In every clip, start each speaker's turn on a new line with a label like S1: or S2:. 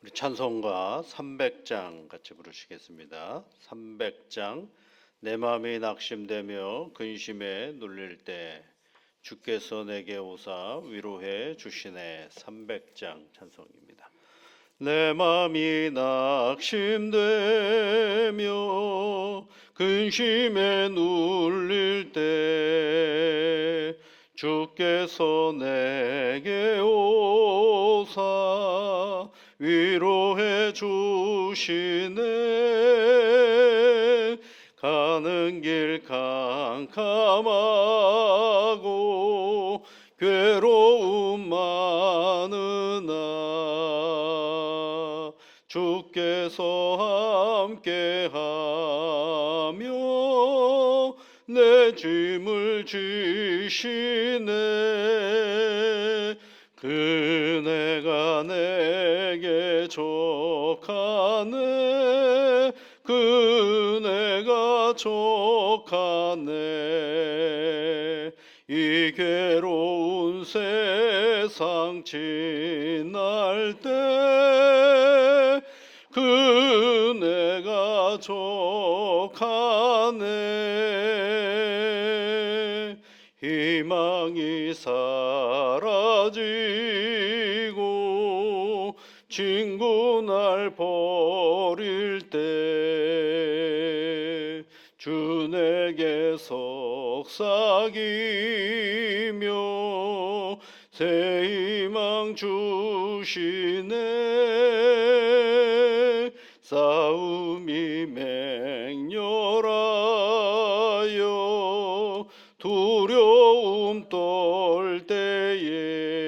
S1: 우리 찬송가 300장 같이 부르시겠습니다. 300장. 내 마음이 낙심되며 근심에 눌릴 때 주께서 내게 오사 위로해 주시네. 300장 찬송입니다. 내 마음이 낙심되며 근심에 눌릴 때 주께서 내게 오사 위로해 주시네. 가는 길 캄캄하고 괴로움 많으나 주께서 함께하며 내 짐을 지시네. 그네가 내게 족하네. 그네가 족하네. 이 괴로운 세상 지날 때 그네가 족하네. 희망이 사라지고 친구 날 버릴 때 주 내게 속삭이며 새 희망 주시네. 싸움이 맹렬하여 두려움 떨 때에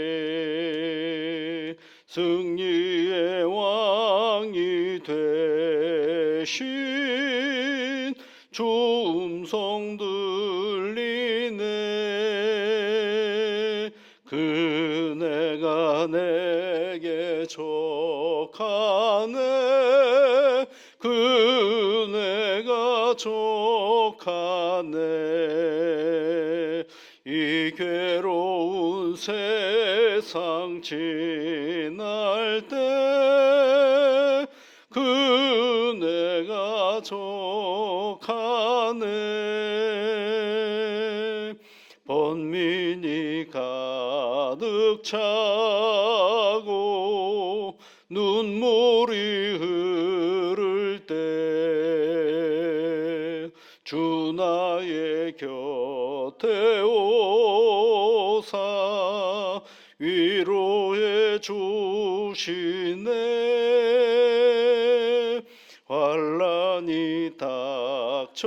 S1: 승리의 왕이 되신 주 음성 들리네. 그네가 내게 족하네. 그네가 족하네. 이 괴로운 세상 지날 때 그네가 족하네. 번민이 가득 차고 눈물이 흐를 때 주 나의 곁에 오사 위로해 주시네. 환난이 닥쳐와서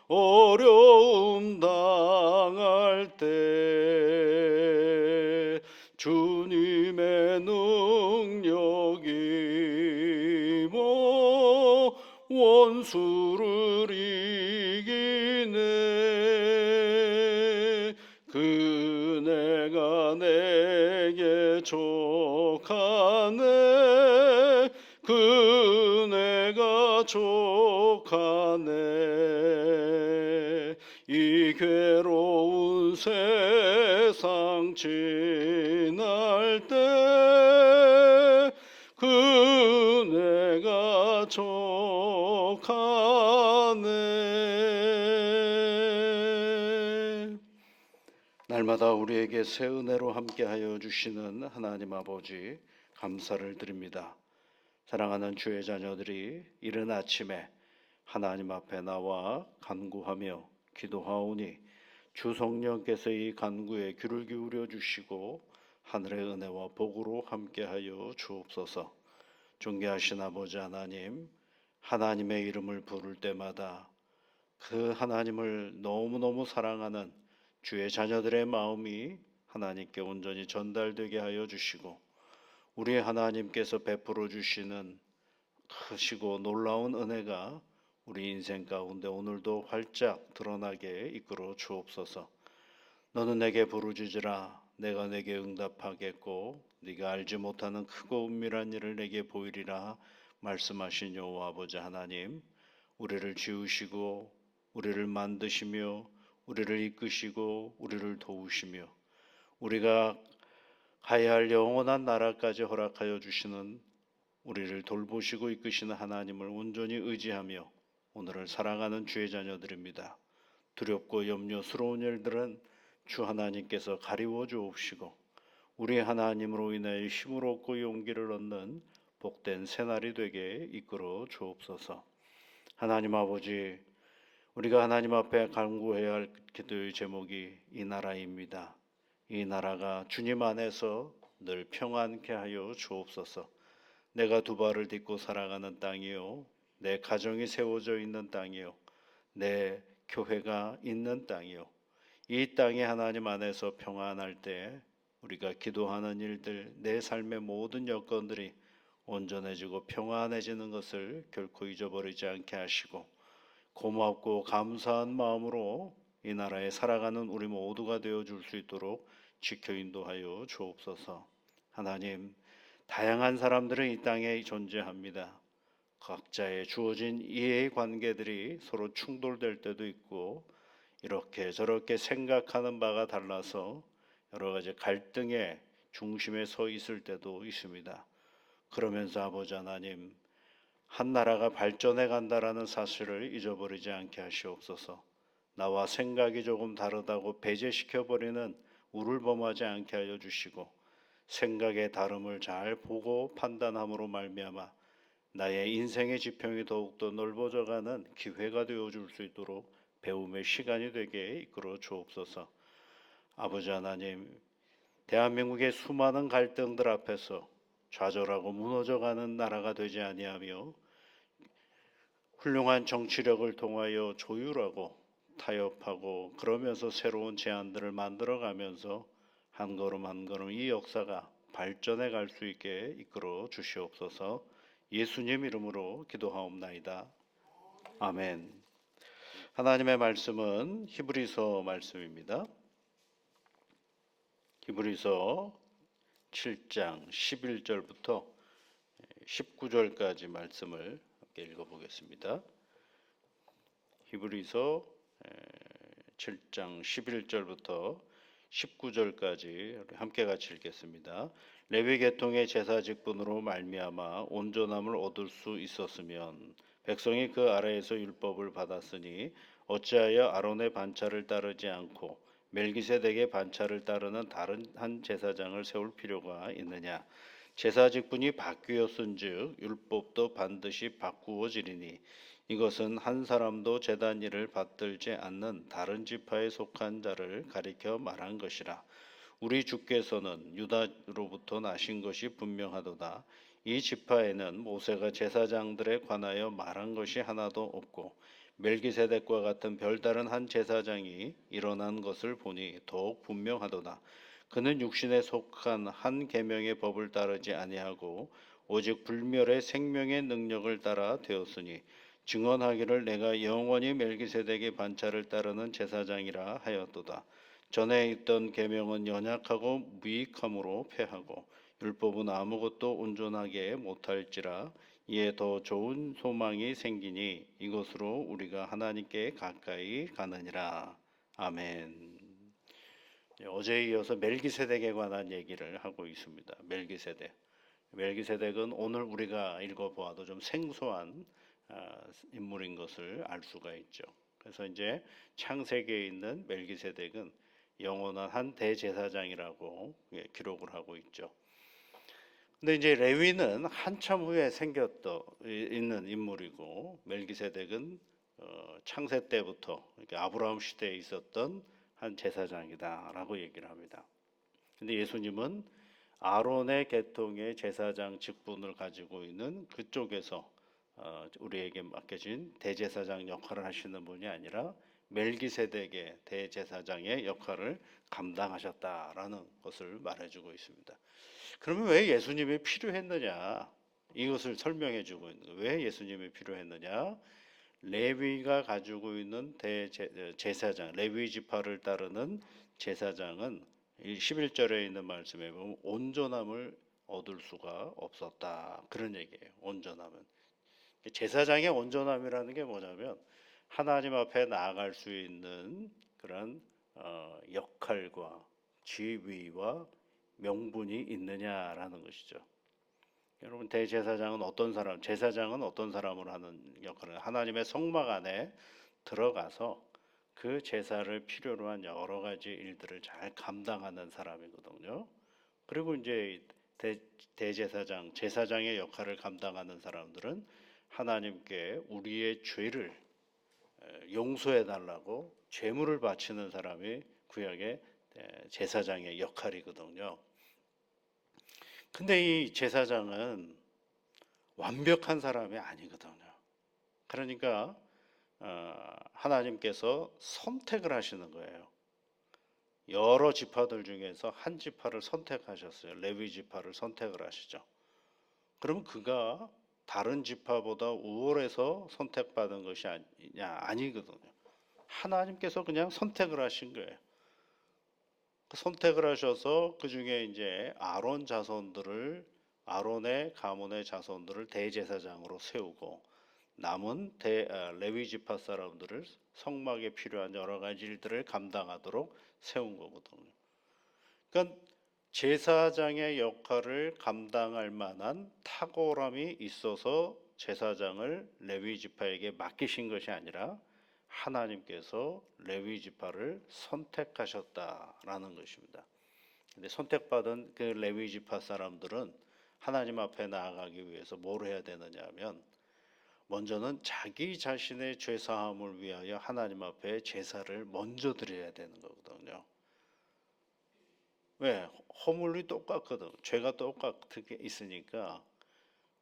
S1: 어려움 당할 때 주님의 능력이 원수를 이기네. 그네가 내게 족하네. 그네가 족하네. 이 괴로운 세상 지날 때 그네가 족하네. 날마다 우리에게 새 은혜로 함께하여 주시는 하나님 아버지 감사를 드립니다. 사랑하는 주의 자녀들이 이른 아침에 하나님 앞에 나와 간구하며 기도하오니 주 성령께서 이 간구에 귀를 기울여 주시고 하늘의 은혜와 복으로 함께하여 주옵소서. 존귀하신 아버지 하나님, 하나님의 이름을 부를 때마다 그 하나님을 너무너무 사랑하는 주의 자녀들의 마음이 하나님께 온전히 전달되게 하여 주시고 우리 하나님께서 베풀어 주시는 크시고 놀라운 은혜가 우리 인생 가운데 오늘도 활짝 드러나게 이끌어 주옵소서. 너는 내게 부르짖으라 내가 내게 응답하겠고 네가 알지 못하는 크고 은밀한 일을 내게 보이리라 말씀하신 여호와 아버지 하나님, 우리를 지으시고 우리를 만드시며 우리를 이끄시고 우리를 도우시며 우리가 가야 할 영원한 나라까지 허락하여 주시는 우리를 돌보시고 이끄시는 하나님을 온전히 의지하며 오늘을 살아가는 주의 자녀들입니다. 두렵고 염려스러운 일들은 주 하나님께서 가리워 주옵시고 우리 하나님으로 인하여 힘을 얻고 용기를 얻는 복된 새날이 되게 이끌어 주옵소서. 하나님 아버지, 우리가 하나님 앞에 간구해야 할 기도의 제목이 이 나라입니다. 이 나라가 주님 안에서 늘 평안케 하여 주옵소서. 내가 두 발을 딛고 살아가는 땅이요, 내 가정이 세워져 있는 땅이요, 내 교회가 있는 땅이요, 이 땅이 하나님 안에서 평안할 때 우리가 기도하는 일들, 내 삶의 모든 여건들이 온전해지고 평안해지는 것을 결코 잊어버리지 않게 하시고 고맙고 감사한 마음으로 이 나라에 살아가는 우리 모두가 되어줄 수 있도록 지켜 인도하여 주옵소서. 하나님, 다양한 사람들은 이 땅에 존재합니다. 각자의 주어진 이해의 관계들이 서로 충돌될 때도 있고 이렇게 저렇게 생각하는 바가 달라서 여러 가지 갈등의 중심에 서 있을 때도 있습니다. 그러면서 아버지 하나님, 한 나라가 발전해 간다라는 사실을 잊어버리지 않게 하시옵소서. 나와 생각이 조금 다르다고 배제시켜 버리는 우를 범하지 않게 하여 주시고 생각의 다름을 잘 보고 판단함으로 말미암아 나의 인생의 지평이 더욱더 넓어져 가는 기회가 되어 줄 수 있도록 배움의 시간이 되게 이끌어 주옵소서. 아버지 하나님, 대한민국의 수많은 갈등들 앞에서 좌절하고 무너져가는 나라가 되지 아니하며 훌륭한 정치력을 통하여 조율하고 타협하고 그러면서 새로운 제안들을 만들어가면서 한 걸음 한 걸음 이 역사가 발전해 갈 수 있게 이끌어 주시옵소서. 예수님 이름으로 기도하옵나이다. 아멘. 하나님의 말씀은 히브리서 말씀입니다. 히브리서 7장 11절부터 19절까지 말씀을 함께 읽어보겠습니다. 히브리서 7장 11절부터 19절까지 함께 같이 읽겠습니다. 레위 계통의 제사 직분으로 말미암아 온전함을 얻을 수 있었으면 백성이 그 아래에서 율법을 받았으니 어찌하여 아론의 반차를 따르지 않고 멜기세덱의 반차를 따르는 다른 한 제사장을 세울 필요가 있느냐? 제사 직분이 바뀌었은즉 율법도 반드시 바꾸어지리니 이것은 한 사람도 제단 일을 받들지 않는 다른 지파에 속한 자를 가리켜 말한 것이라. 우리 주께서는 유다로부터 나신 것이 분명하도다. 이 지파에는 모세가 제사장들에 관하여 말한 것이 하나도 없고 멜기세덱과 같은 별다른 한 제사장이 일어난 것을 보니 더욱 분명하도다. 그는 육신에 속한 한 계명의 법을 따르지 아니하고 오직 불멸의 생명의 능력을 따라 되었으니 증언하기를 내가 영원히 멜기세덱의 반차를 따르는 제사장이라 하였도다. 전에 있던 계명은 연약하고 무익함으로 패하고 율법은 아무것도 온전하게 못할지라. 이에 더 좋은 소망이 생기니 이것으로 우리가 하나님께 가까이 가느니라. 아멘. 어제에 이어서 멜기세덱에 관한 얘기를 하고 있습니다. 멜기세덱은 오늘 우리가 읽어보아도 좀 생소한 인물인 것을 알 수가 있죠. 그래서 이제 창세기에 있는 멜기세덱은 영원한 한 대제사장이라고 기록을 하고 있죠. 근데 이제 레위는 한참 후에 있는 인물이고 멜기세덱은 창세 때부터 아브라함 시대에 있었던 한 제사장이다라고 얘기를 합니다. 근데 예수님은 아론의 계통의 제사장 직분을 가지고 있는 그쪽에서 우리에게 맡겨진 대제사장 역할을 하시는 분이 아니라 멜기세덱의 대제사장의 역할을 감당하셨다라는 것을 말해주고 있습니다. 그러면 왜 예수님이 필요했느냐? 이것을 설명해주고 있는 거예요. 왜 예수님이 필요했느냐? 레위가 가지고 있는 제사장, 레위 지파를 따르는 제사장은 11절에 있는 말씀에 보면 온전함을 얻을 수가 없었다. 그런 얘기예요. 온전함은. 제사장의 온전함이라는 게 뭐냐면 하나님 앞에 나아갈 수 있는 그런 역할과 지위와 명분이 있느냐라는 것이죠. 여러분, 대제사장은 어떤 사람, 제사장은 어떤 사람으로 하는 역할을, 하나님의 성막 안에 들어가서 그 제사를 필요로 한 여러 가지 일들을 잘 감당하는 사람이거든요. 그리고 이제 대제사장, 제사장의 역할을 감당하는 사람들은 하나님께 우리의 죄를 용서해 달라고 제물을 바치는 사람이 구약의 제사장의 역할이거든요. 근데 이 제사장은 완벽한 사람이 아니거든요. 그러니까 하나님께서 선택을 하시는 거예요. 여러 지파들 중에서 한 지파를 선택하셨어요. 레위 지파를 선택을 하시죠. 그러면 그가 다른 지파보다 우월해서 선택받은 것이 아니냐? 아니거든요. 하나님께서 그냥 선택을 하신 거예요. 선택을 하셔서 그 중에 이제 아론의 가문의 자손들을 대제사장으로 세우고 남은 레위 지파 사람들을 성막에 필요한 여러 가지 일들을 감당하도록 세운 거거든요. 그러니까 제사장의 역할을 감당할 만한 탁월함이 있어서 제사장을 레위 지파에게 맡기신 것이 아니라 하나님께서 레위 지파를 선택하셨다라는 것입니다. 근데 선택받은 그 레위 지파 사람들은 하나님 앞에 나아가기 위해서 뭘 해야 되느냐 하면 먼저는 자기 자신의 죄 사함을 위하여 하나님 앞에 제사를 먼저 드려야 되는 거거든요. 왜? 허물이 똑같거든. 죄가 똑같게 있으니까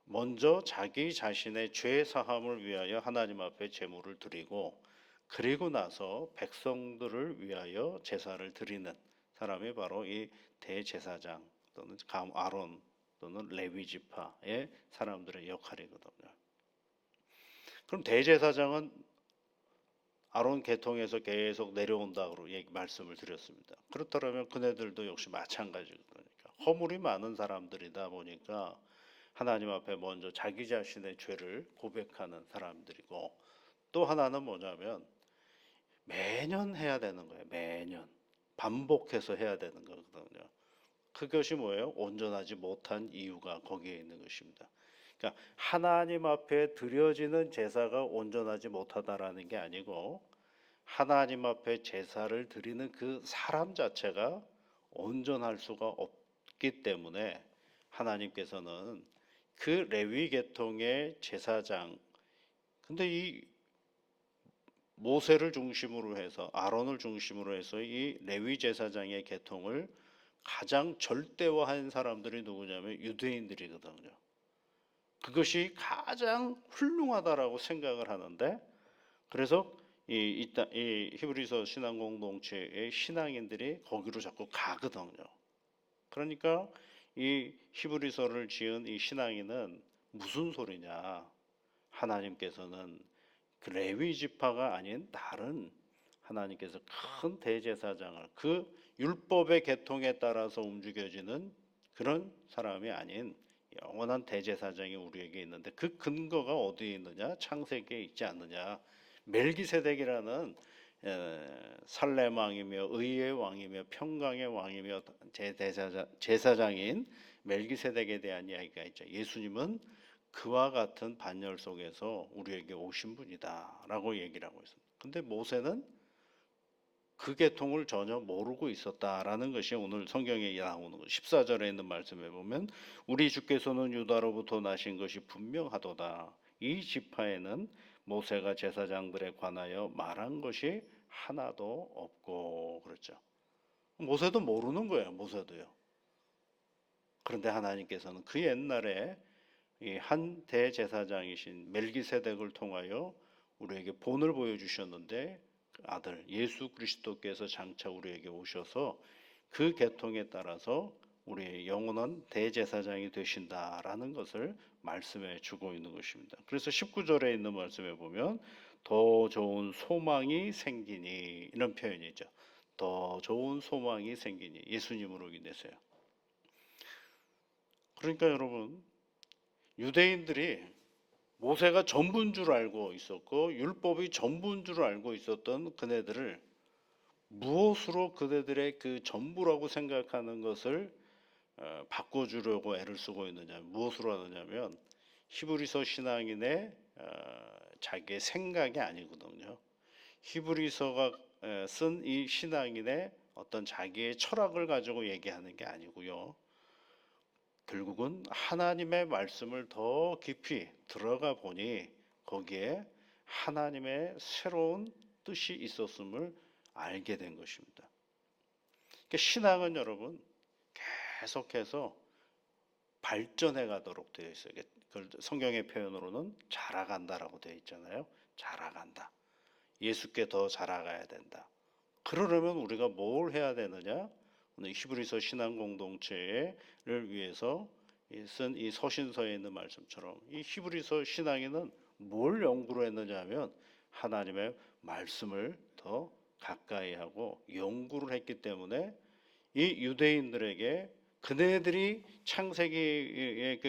S1: 먼저 자기 자신의 죄 사함을 위하여 하나님 앞에 제물을 드리고 그리고 나서 백성들을 위하여 제사를 드리는 사람이 바로 이 대제사장 또는 아론 또는 레위 지파의 사람들의 역할이거든요. 그럼 대제사장은 아론 계통에서 계속 내려온다고 말씀을 드렸습니다. 그렇다면 그네들도 역시 마찬가지거든요. 허물이 많은 사람들이다 보니까 하나님 앞에 먼저 자기 자신의 죄를 고백하는 사람들이고 또 하나는 뭐냐면 매년 해야 되는 거예요. 매년 반복해서 해야 되는 거거든요. 그것이 뭐예요? 온전하지 못한 이유가 거기에 있는 것입니다. 그러니까 하나님 앞에 드려지는 제사가 온전하지 못하다라는 게 아니고 하나님 앞에 제사를 드리는 그 사람 자체가 온전할 수가 없기 때문에 하나님께서는 그 레위 계통의 제사장, 근데 이 모세를 중심으로 해서 아론을 중심으로 해서 이 레위 제사장의 계통을 가장 절대화한 사람들이 누구냐면 유대인들이거든요. 그것이 가장 훌륭하다라고 생각을 하는데 그래서 이 히브리서 신앙 공동체의 신앙인들이 거기로 자꾸 가거든요. 그러니까 이 히브리서를 지은 이 신앙인은 무슨 소리냐? 하나님께서는 그 레위 지파가 아닌 다른 하나님께서 큰 대제사장을 그 율법의 계통에 따라서 움직여지는 그런 사람이 아닌 영원한 대제사장이 우리에게 있는데 그 근거가 어디에 있느냐? 창세기에 있지 않느냐? 멜기세덱이라는 살렘 왕이며 의의 왕이며 평강의 왕이며 제사장인 멜기세덱에 대한 이야기가 있죠. 예수님은 그와 같은 반열 속에서 우리에게 오신 분이다라고 얘기를 하고 있습니다. 근데 모세는 그 계통을 전혀 모르고 있었다라는 것이 오늘 성경에 나오는 것. 14절에 있는 말씀에 보면 우리 주께서는 유다로부터 나신 것이 분명하도다. 이 지파에는 모세가 제사장들에 관하여 말한 것이 하나도 없고 그렇죠. 모세도 모르는 거예요. 모세도요. 그런데 하나님께서는 그 옛날에 이 한 대제사장이신 멜기세덱을 통하여 우리에게 본을 보여주셨는데 그 아들 예수 그리스도께서 장차 우리에게 오셔서 그 계통에 따라서 우리의 영원한 대제사장이 되신다라는 것을 말씀해 주고 있는 것입니다. 그래서 19절에 있는 말씀에 보면 더 좋은 소망이 생기니 이런 표현이죠. 더 좋은 소망이 생기니 예수님으로 인해서요. 그러니까 여러분 유대인들이 모세가 전부인 줄 알고 있었고 율법이 전부인 줄 알고 있었던 그네들을 무엇으로 그네들의 그 전부라고 생각하는 것을 바꿔주려고 애를 쓰고 있느냐, 무엇으로 하느냐면 히브리서 신앙인의 자기의 생각이 아니거든요. 히브리서가 쓴 이 신앙인의 어떤 자기의 철학을 가지고 얘기하는 게 아니고요. 결국은 하나님의 말씀을 더 깊이 들어가 보니 거기에 하나님의 새로운 뜻이 있었음을 알게 된 것입니다. 그러니까 신앙은 여러분 계속해서 발전해 가도록 되어 있어요. 성경의 표현으로는 자라간다라고 되어 있잖아요. 자라간다. 예수께 더 자라가야 된다. 그러려면 우리가 뭘 해야 되느냐? 오늘 히브리서 신앙 공동체를 위해서 쓴 이 서신서에 있는 말씀처럼 이 히브리서 신앙인은 뭘 연구를 했느냐 하면 하나님의 말씀을 더 가까이 하고 연구를 했기 때문에 이 유대인들에게 그네들이 창세기의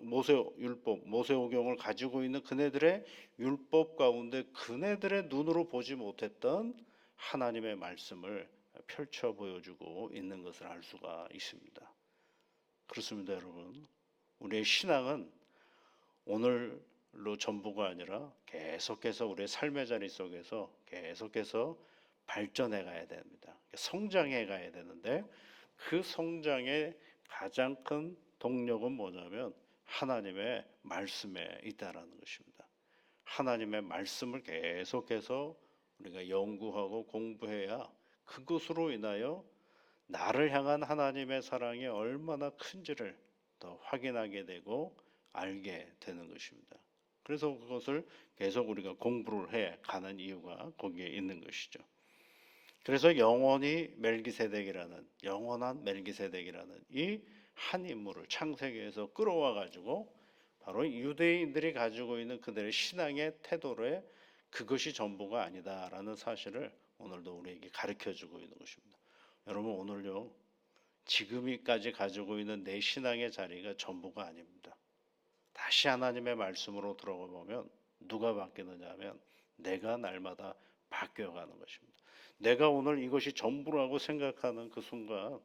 S1: 모세율법, 모세오경을 가지고 있는 그네들의 율법 가운데 그네들의 눈으로 보지 못했던 하나님의 말씀을 펼쳐 보여주고 있는 것을 알 수가 있습니다. 그렇습니다, 여러분. 우리의 신앙은 오늘로 전부가 아니라 계속해서 우리의 삶의 자리 속에서 계속해서 발전해 가야 됩니다. 성장해 가야 되는데 그 성장의 가장 큰 동력은 뭐냐면 하나님의 말씀에 있다라는 것입니다. 하나님의 말씀을 계속해서 우리가 연구하고 공부해야 그것으로 인하여 나를 향한 하나님의 사랑이 얼마나 큰지를 더 확인하게 되고 알게 되는 것입니다. 그래서 그것을 계속 우리가 공부를 해 가는 이유가 거기에 있는 것이죠. 그래서 영원한 멜기세덱이라는 이 한 인물을 창세기에서 끌어와 가지고 바로 유대인들이 가지고 있는 그들의 신앙의 태도에 그것이 전부가 아니다라는 사실을 오늘도 우리에게 가르쳐 주고 있는 것입니다. 여러분 오늘요 지금까지 가지고 있는 내 신앙의 자리가 전부가 아닙니다. 다시 하나님의 말씀으로 들어가 보면 누가 바뀌느냐 하면 내가 날마다 바뀌어가는 것입니다. 내가 오늘 이것이 전부라고 생각하는 그 순간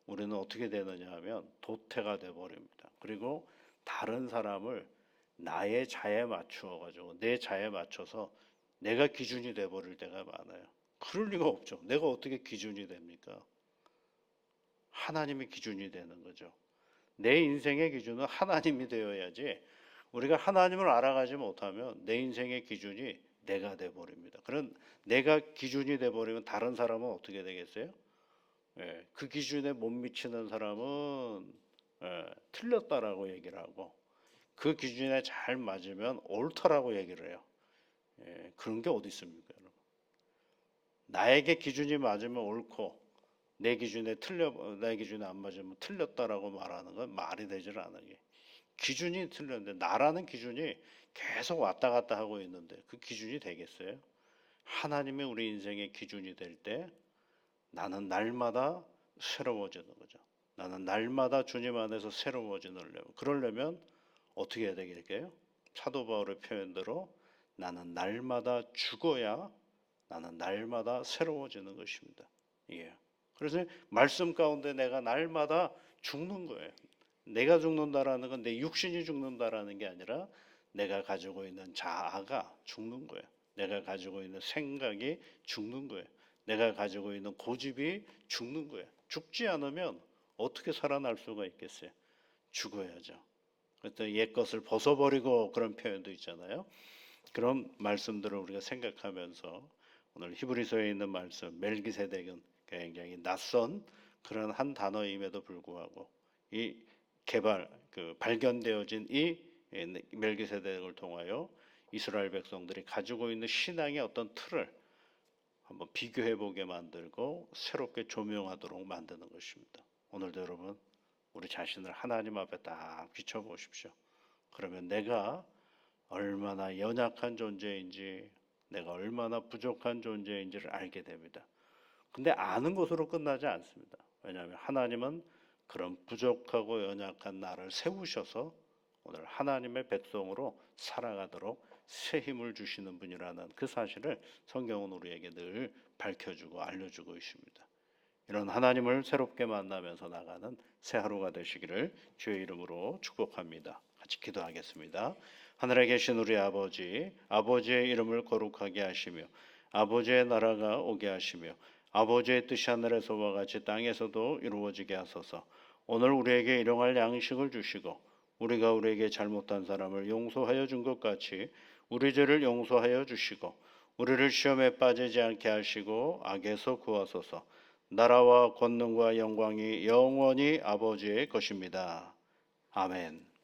S1: 우리는 어떻게 되느냐 하면 도태가 되어버립니다. 그리고 다른 사람을 나의 자에 맞추어 가지고 내 자에 맞춰서 내가 기준이 되어버릴 때가 많아요. 그럴 리가 없죠. 내가 어떻게 기준이 됩니까? 하나님이 기준이 되는 거죠. 내 인생의 기준은 하나님이 되어야지 우리가 하나님을 알아가지 못하면 내 인생의 기준이 내가 돼버립니다. 그런 내가 기준이 돼버리면 다른 사람은 어떻게 되겠어요? 그 기준에 못 미치는 사람은 틀렸다라고 얘기를 하고 그 기준에 잘 맞으면 옳다라고 얘기를 해요. 그런 게 어디 있습니까, 여러분? 나에게 기준이 맞으면 옳고 내 기준에 안 맞으면 틀렸다라고 말하는 건 말이 되질 않아요. 기준이 틀렸는데 나라는 기준이 계속 왔다 갔다 하고 있는데 그 기준이 되겠어요? 하나님이 우리 인생의 기준이 될 때 나는 날마다 새로워지는 거죠. 나는 날마다 주님 안에서 그러려면 어떻게 해야 되겠어요? 사도 바울의 표현대로 나는 날마다 죽어야 나는 날마다 새로워지는 것입니다. 예. 그래서 말씀 가운데 내가 날마다 죽는 거예요. 내가 죽는다라는 건 내 육신이 죽는다라는 게 아니라 내가 가지고 있는 자아가 죽는 거예요. 내가 가지고 있는 생각이 죽는 거예요. 내가 가지고 있는 고집이 죽는 거예요. 죽지 않으면 어떻게 살아날 수가 있겠어요? 죽어야죠. 그때 옛 것을 벗어버리고 그런 표현도 있잖아요. 그런 말씀들을 우리가 생각하면서 오늘 히브리서에 있는 말씀 멜기세덱은 굉장히 낯선 그런 한 단어임에도 불구하고 이 발견되어진 이 멜기세덱을 통하여 이스라엘 백성들이 가지고 있는 신앙의 어떤 틀을 한번 비교해 보게 만들고 새롭게 조명하도록 만드는 것입니다. 오늘도 여러분 우리 자신을 하나님 앞에 딱 비춰보십시오. 그러면 내가 얼마나 연약한 존재인지 내가 얼마나 부족한 존재인지를 알게 됩니다. 근데 아는 것으로 끝나지 않습니다. 왜냐하면 하나님은 그런 부족하고 연약한 나를 세우셔서 오늘 하나님의 백성으로 살아가도록 새 힘을 주시는 분이라는 그 사실을 성경은 우리에게 늘 밝혀주고 알려주고 있습니다. 이런 하나님을 새롭게 만나면서 나가는 새 하루가 되시기를 주의 이름으로 축복합니다. 같이 기도하겠습니다. 하늘에 계신 우리 아버지, 아버지의 이름을 거룩하게 하시며 아버지의 나라가 오게 하시며 아버지의 뜻이 하늘에서와 같이 땅에서도 이루어지게 하소서. 오늘 우리에게 일용할 양식을 주시고 우리가 우리에게 잘못한 사람을 용서하여 준 것 같이 우리 죄를 용서하여 주시고 우리를 시험에 빠지지 않게 하시고 악에서 구하소서. 나라와 권능과 영광이 영원히 아버지의 것입니다. 아멘.